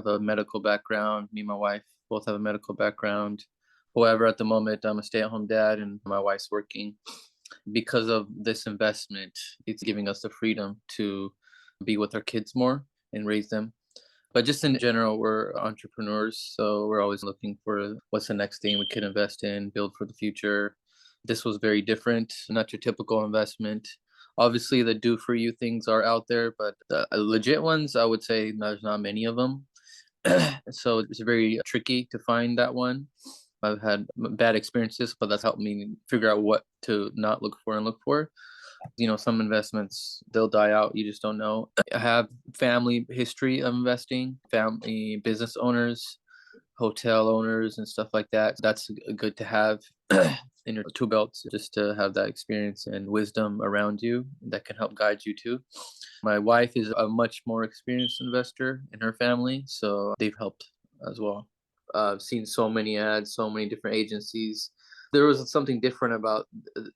have a medical background. Me and my wife both have a medical background. However, at the moment, I'm a stay-at-home dad and my wife's working. Because of this investment, it's giving us the freedom to be with our kids more and raise them. But just in general, we're entrepreneurs, so we're always looking for what's the next thing we could invest in, build for the future. This was very different, not your typical investment. Obviously, the do for you things are out there, but the legit ones, I would say there's not many of them. So it's very tricky to find that one. I've had bad experiences, but that's helped me figure out what to not look for and look for. Some investments, they'll die out. You just don't know. I have family history of investing, family business owners, hotel owners, and stuff like that. That's good to have in your tool belts, just to have that experience and wisdom around you that can help guide you too. My wife is a much more experienced investor in her family, so they've helped as well. I've seen so many ads, so many different agencies. There was something different about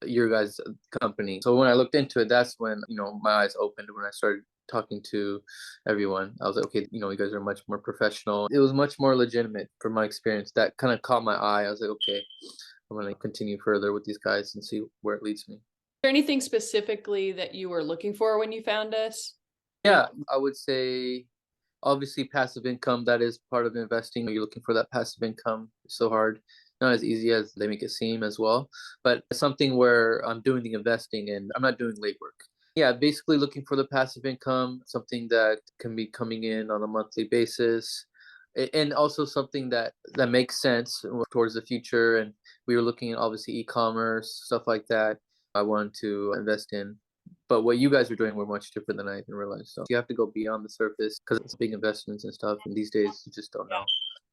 your guys' company. So when I looked into it, that's when, my eyes opened when I started talking to everyone. I was like, okay, you guys are much more professional. It was much more legitimate from my experience. That kind of caught my eye. I was like, okay, I'm going to continue further with these guys and see where it leads me. There anything specifically that you were looking for when you found us? Yeah, I would say obviously passive income, that is part of investing. You're looking for that passive income. It's so hard. Not as easy as they make it seem as well, but something where I'm doing the investing and I'm not doing late work. Yeah, basically looking for the passive income, something that can be coming in on a monthly basis, and also something that makes sense towards the future. And we were looking at obviously e-commerce, stuff like that. I wanted to invest in. But what you guys are doing were much different than I didn't realize. So you have to go beyond the surface because it's big investments and stuff. And these days, you just don't know.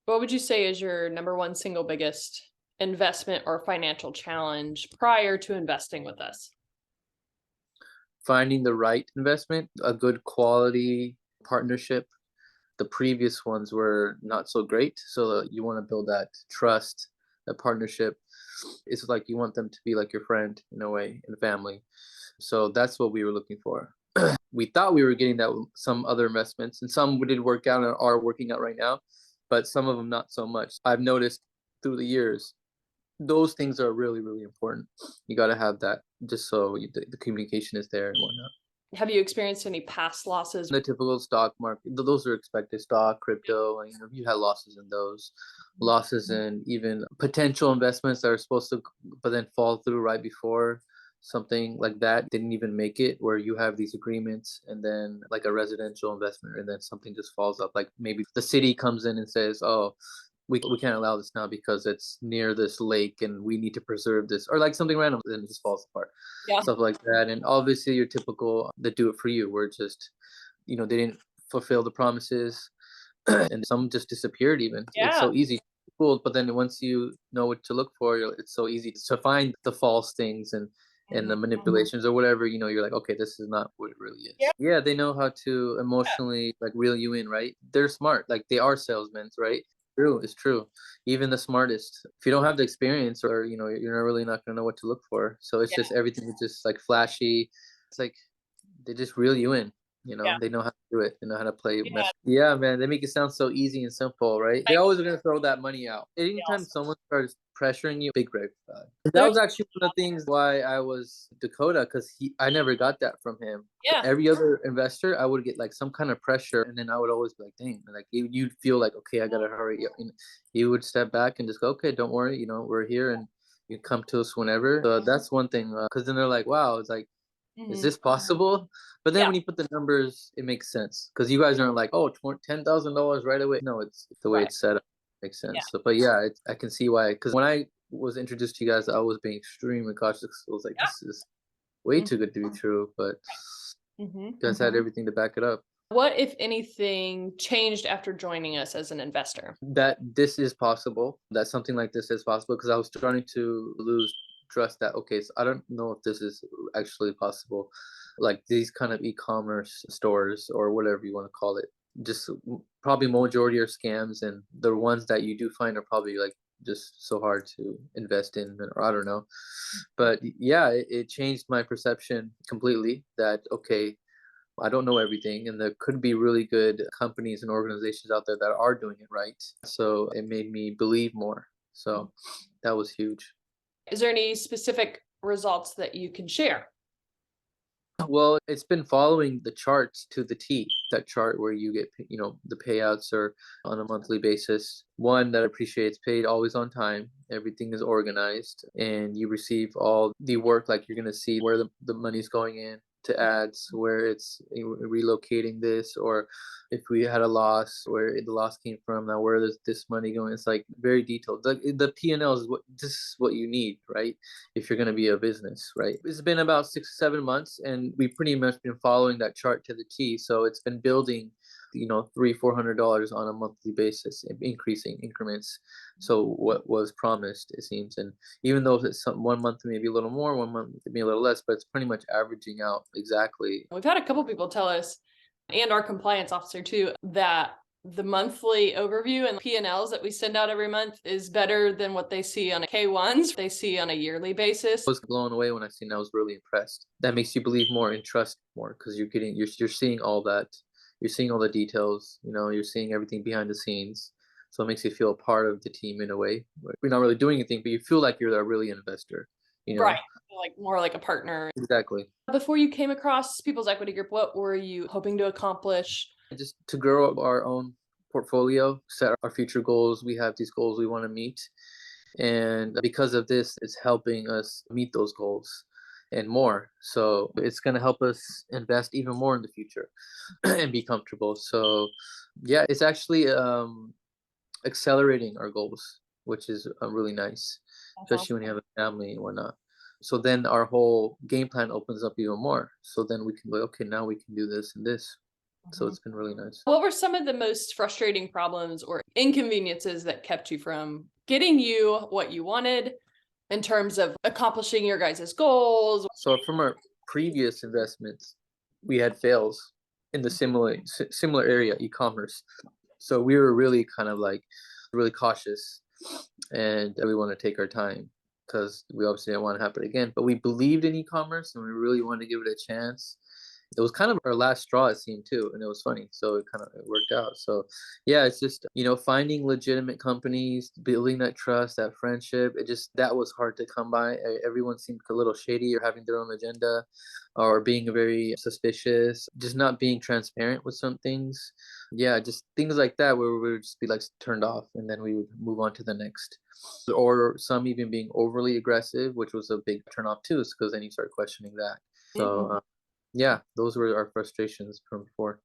What would you say is your number one single biggest investment or financial challenge prior to investing with us? Finding the right investment, a good quality partnership. The previous ones were not so great. So you want to build that trust, that partnership. It's like you want them to be like your friend in a way, and family. So that's what we were looking for. We thought we were getting that with some other investments, and some did work out and are working out right now, but some of them not so much. I've noticed through the years, those things are really, really important. You got to have that just so the communication is there and whatnot. Have you experienced any past losses? The typical stock market, those are expected. Stock, crypto, and, you had losses in those, losses in even potential investments that are supposed to, but then fall through right before something like that didn't even make it, where you have these agreements and then like a residential investment and then something just falls up. Like maybe the city comes in and says, oh, we can't allow this now because it's near this lake and we need to preserve this, or like something random, then it just falls apart, Yeah. stuff like that. And obviously your typical that do it for you, where it's just, they didn't fulfill the promises and some just disappeared even. It's Yeah. so easy to be fooled, but then once you know what to look for, it's so easy to find the false things and Mhm. the manipulations or whatever. You're like, okay, this is not what it really is. Yeah. Yeah, they know how to emotionally like reel you in, right? They're smart, like they are salesmen, right? True, it's true. Even the smartest, if you don't have the experience, or you're not really not gonna know what to look for. So it's Yeah. just everything is just like flashy. It's like they just reel you in. Yeah. They know how to do it. They know how to play Yeah. mess. Yeah, man, they make it sound so easy and simple, right? They Like, always are gonna throw that money out. Anytime also. someone starts pressuring you, big red flag. That There's was actually one of the things why I was Dakota, because I never got that from him. yeah. Every other investor, I would get like some kind of pressure, and then I would always be like, "Dang!" Like you'd feel like, "Okay, I gotta hurry up." And he would step back and just go, "Okay, don't worry. We're here, and you come to us whenever." So that's one thing, because then they're like, "Wow, it's like, is Mhm. this possible?" But then Yeah. when you put the numbers, it makes sense because you guys aren't like, "Oh, $10,000 right away." No, it's the way Right. it's set up. Makes Yeah. sense. So, but yeah, I can see why. Because when I was introduced to you guys, I was being extremely cautious. I was like, Yeah. "This is way Mhm. too good to be true," but Mhm. you guys had everything to back it up. What, if anything, changed after joining us as an investor? That this is possible, that something like this is possible, because I was starting to lose trust that, okay, so I don't know if this is actually possible. Like these kind of e-commerce stores or whatever you want to call it, just probably majority are scams, and the ones that you do find are probably like just so hard to invest in, or I don't know. But yeah, it changed my perception completely that, okay, I don't know everything, and there could be really good companies and organizations out there that are doing it right. So it made me believe more. So that was huge. Is there any specific results that you can share? Well, it's been following the charts to the T. That chart where you get, the payouts are on a monthly basis. One that appreciates paid always on time. Everything is organized, and you receive all the work. Like you're gonna see where the money's going in to ads, where it's relocating this, or if we had a loss, where the loss came from. Now where is this money going? It's like very detailed. The P&L is what this is what you need, right? If you're going to be a business, right? It's been about 6 7 months, and we pretty much been following that chart to the T. So it's been building, $300-400 on a monthly basis, increasing increments. So what was promised, it seems, and even though it's one month maybe a little more, one month maybe a little less, but it's pretty much averaging out exactly. We've had a couple people tell us, and our compliance officer too, that the monthly overview and P&Ls that we send out every month is better than what they see on a K1s they see on a yearly basis. I was blown away when I seen. I was really impressed. That makes you believe more and trust more because you're seeing all that. You're seeing all the details. You're seeing everything behind the scenes. So it makes you feel a part of the team in a way. We're not really doing anything, but you feel like you're a really investor. You Right. know Like more like a partner. exactly. Before you came across People's Equity Group, what were you hoping to accomplish? Just to grow up our own portfolio, set our future goals. We have these goals we want to meet, and because of this, it's helping us meet those goals and more. So it's going to help us invest even more in the future and be comfortable. So yeah, it's actually accelerating our goals, which is really nice, That's especially when awesome. you have a family and whatnot. So then our whole game plan opens up even more. So then we can go, okay, now we can do this and this. So Mhm. it's been really nice. What were some of the most frustrating problems or inconveniences that kept you from getting you what you wanted in terms of accomplishing your guys' goals? So from our previous investments, we had fails in the similar area, e-commerce. So we were really kind of like really cautious, and we want to take our time because we obviously didn't want to happen again. But we believed in e-commerce, and we really wanted to give it a chance. It was kind of our last straw, it seemed too, and it was funny. So it worked out. So yeah, it's just finding legitimate companies, building that trust, that friendship. That was hard to come by. Everyone seemed a little shady or having their own agenda, or being very suspicious, just not being transparent with some things. Yeah, just things like that where we would just be like turned off, and then we would move on to the next. Or some even being overly aggressive, which was a big turn off too, because then you start questioning that. So Mhm. yeah, those were our frustrations from before.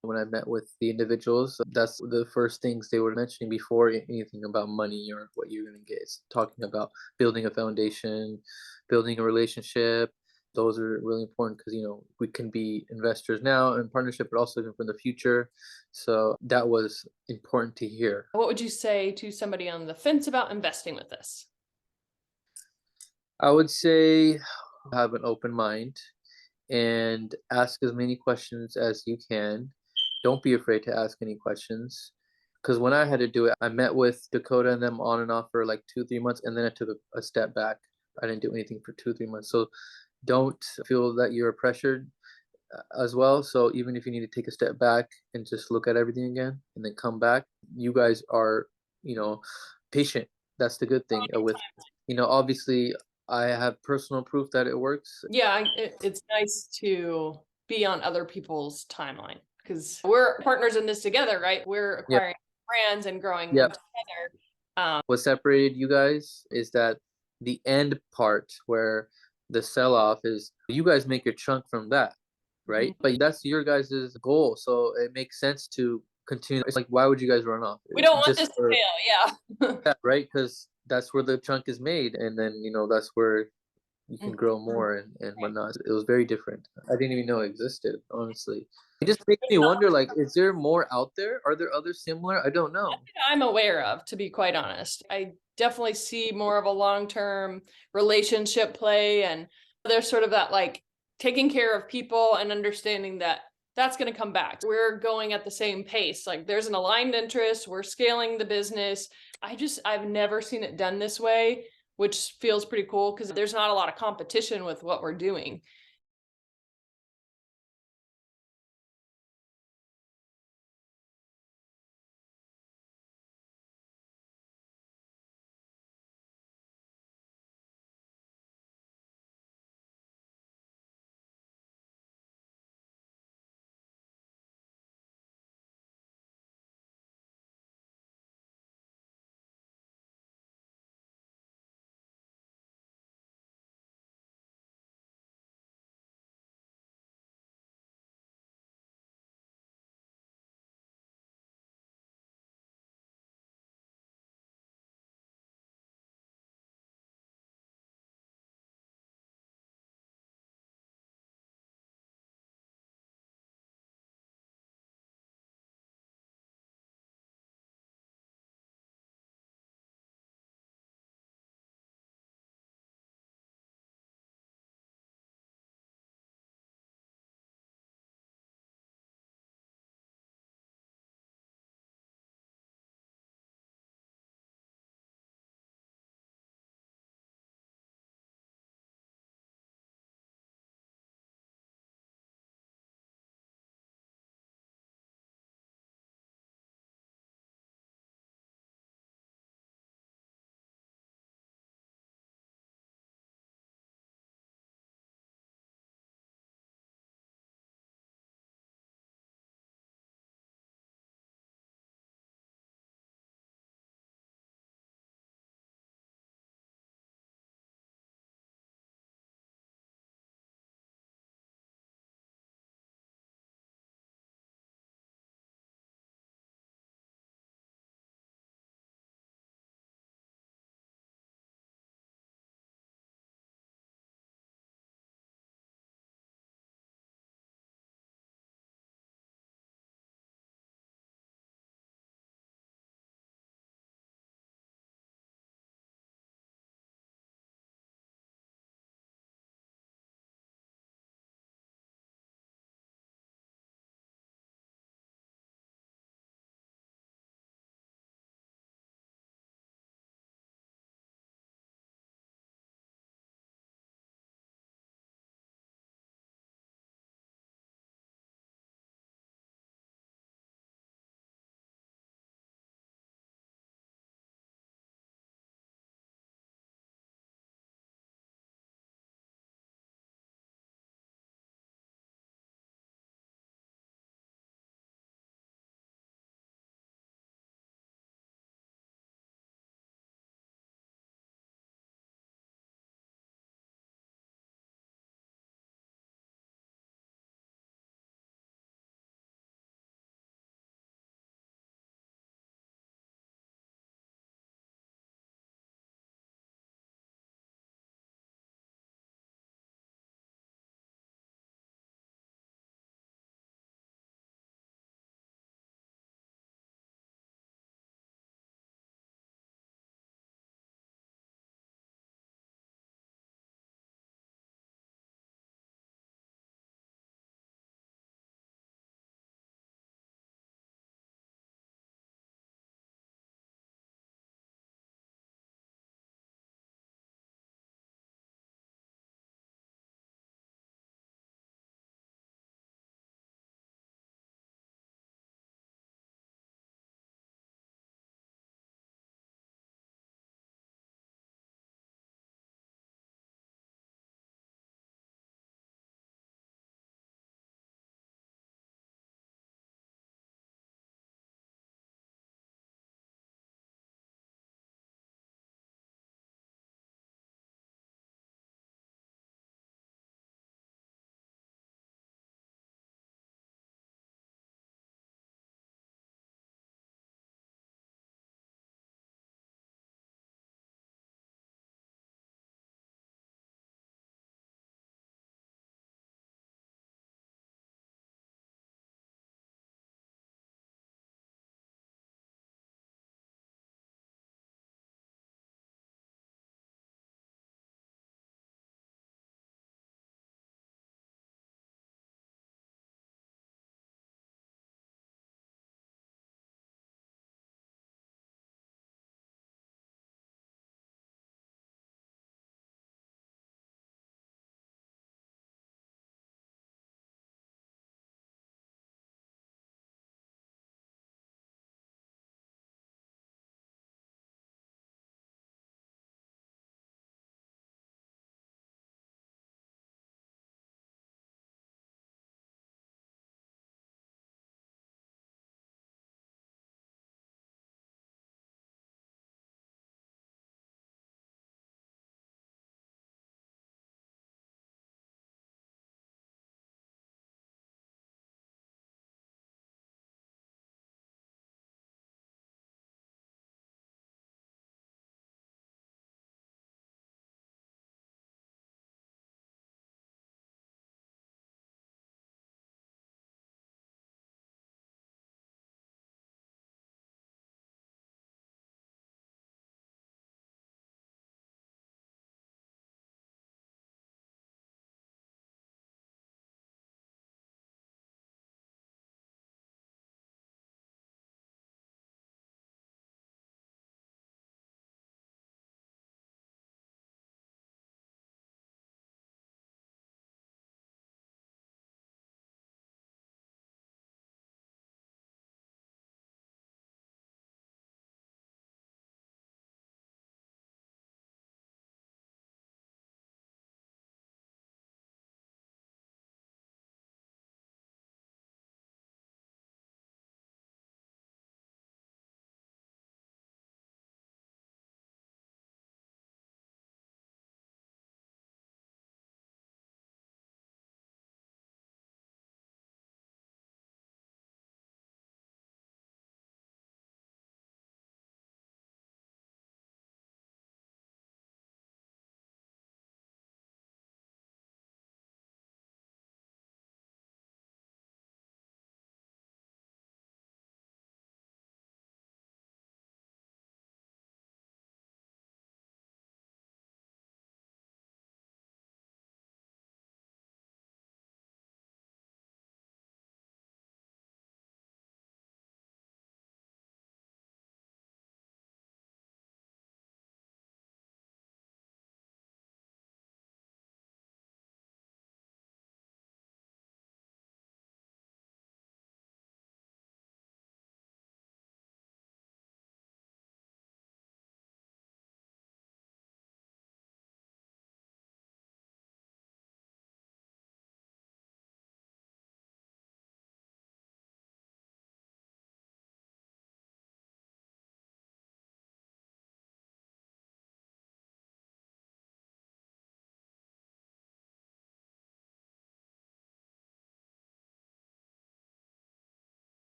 When I met with the individuals, that's the first things they were mentioning before anything about money or what you're going to get. It's talking about building a foundation, building a relationship. Those are really important because, we can be investors now in partnership, but also even for the future. So that was important to hear. What would you say to somebody on the fence about investing with us? I would say have an open mind and ask as many questions as you can. Don't be afraid to ask any questions. Because when I had to do it, I met with Dakota and them on and off for like 2 3 months, and then I took a step back. I didn't do anything for 2 3 months. So don't feel that you're pressured as well. So even if you need to take a step back and just look at everything again and then come back, you guys are, you know, patient. That's the good thing. With, obviously, I have personal proof that it works. Yeah, it's nice to be on other people's timeline because we're partners in this together, right? We're Yeah, acquiring brands and growing yeah. them together. Um, What separated you guys is that the end part where the sell off is you guys make your chunk from that, mhm. right? But that's your guys' goal. So it makes sense to continue. It's like, why would you guys run off? We don't want Just this to for fail. Yeah. that, right? Because that's where the chunk is made. And then, that's where you can Mhm. grow more and Right. whatnot. It was very different. I didn't even know it existed, honestly. It just makes me wonder, like, is there more out there? Are there others similar? I don't know. I'm aware of, to be quite honest. I definitely see more of a long-term relationship play, and there's sort of that like taking care of people and understanding that that's going to come back. We're going at the same pace. Like there's an aligned interest, we're scaling the business. I've never seen it done this way, which feels pretty cool because there's not a lot of competition with what we're doing.